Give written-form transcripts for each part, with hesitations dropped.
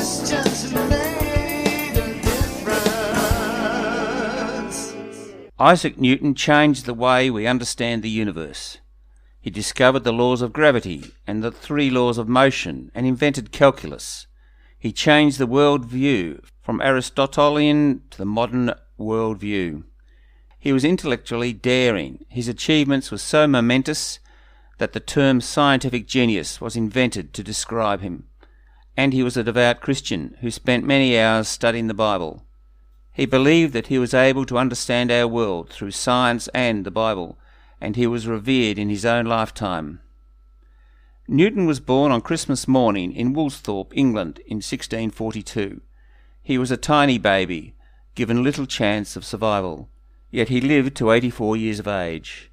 Christians who made a difference. Isaac Newton changed the way we understand the universe. He discovered the laws of gravity and the 3 laws of motion and invented calculus. He changed the world view from Aristotelian to the modern world view. He was intellectually daring. His achievements were so momentous that the term scientific genius was invented to describe him. And he was a devout Christian who spent many hours studying the Bible. He believed that he was able to understand our world through science and the Bible, and he was revered in his own lifetime. Newton was born on Christmas morning in Woolsthorpe, England, in 1642. He was a tiny baby, given little chance of survival, yet he lived to 84 years of age.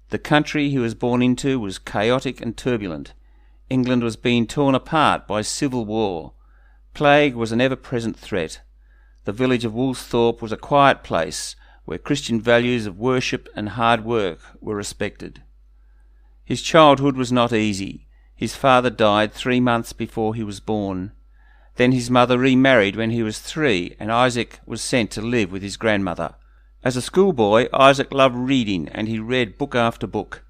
The country he was born into was chaotic and turbulent. England was being torn apart by civil war. Plague was an ever-present threat. The village of Woolsthorpe was a quiet place where Christian values of worship and hard work were respected. His childhood was not easy. His father died 3 months before he was born. Then his mother remarried when he was 3, and Isaac was sent to live with his grandmother. As a schoolboy, Isaac loved reading, and he read book after book.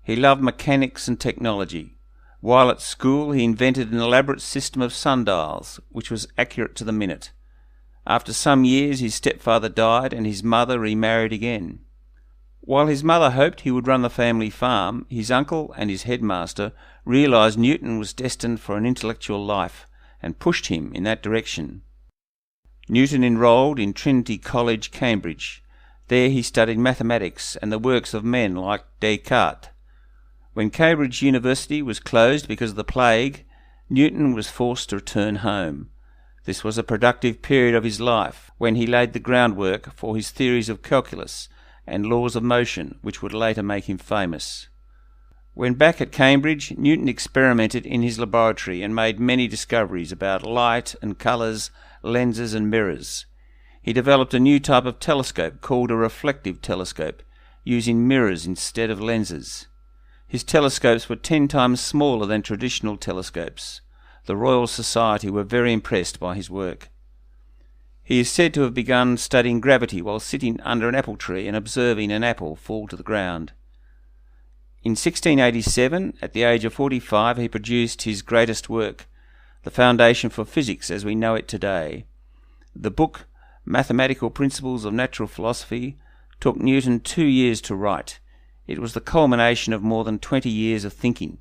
He loved mechanics and technology. While at school, he invented an elaborate system of sundials, which was accurate to the minute. After some years, his stepfather died, and his mother remarried again. While his mother hoped he would run the family farm, his uncle and his headmaster realised Newton was destined for an intellectual life, and pushed him in that direction. Newton enrolled in Trinity College, Cambridge. There he studied mathematics and the works of men like Descartes. When Cambridge University was closed because of the plague, Newton was forced to return home. This was a productive period of his life, when he laid the groundwork for his theories of calculus and laws of motion, which would later make him famous. When back at Cambridge, Newton experimented in his laboratory and made many discoveries about light and colours, lenses and mirrors. He developed a new type of telescope called a reflective telescope, using mirrors instead of lenses. His telescopes were 10 times smaller than traditional telescopes. The Royal Society were very impressed by his work. He is said to have begun studying gravity while sitting under an apple tree and observing an apple fall to the ground. In 1687, at the age of 45, he produced his greatest work, The Foundation for Physics as we know it today. The book, Mathematical Principles of Natural Philosophy, took Newton 2 years to write. It was the culmination of more than 20 years of thinking.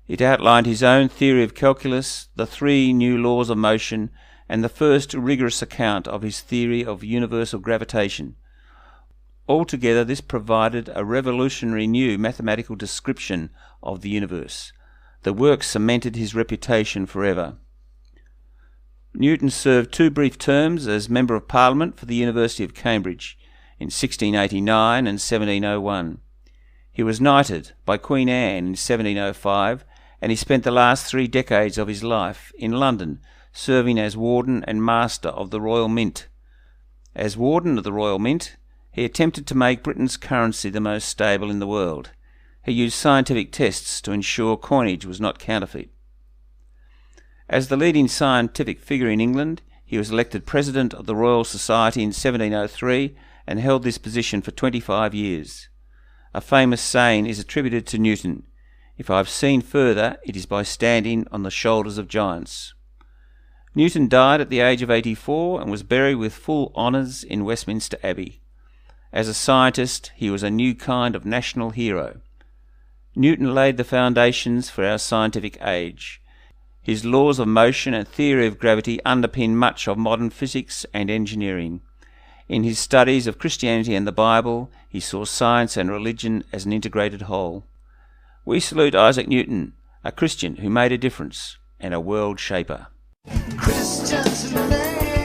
It outlined his own theory of calculus, the 3 new laws of motion, and the first rigorous account of his theory of universal gravitation. Altogether, this provided a revolutionary new mathematical description of the universe. The work cemented his reputation forever. Newton served 2 brief terms as Member of Parliament for the University of Cambridge in 1689 and 1701. He was knighted by Queen Anne in 1705, and he spent the last 3 decades of his life in London, serving as Warden and Master of the Royal Mint. As Warden of the Royal Mint, he attempted to make Britain's currency the most stable in the world. He used scientific tests to ensure coinage was not counterfeit. As the leading scientific figure in England, he was elected President of the Royal Society in 1703 and held this position for 25 years. A famous saying is attributed to Newton: "If I have seen further, it is by standing on the shoulders of giants." Newton died at the age of 84 and was buried with full honours in Westminster Abbey. As a scientist, he was a new kind of national hero. Newton laid the foundations for our scientific age. His laws of motion and theory of gravity underpin much of modern physics and engineering. In his studies of Christianity and the Bible, he saw science and religion as an integrated whole. We salute Isaac Newton, a Christian who made a difference and a world shaper. Christians who made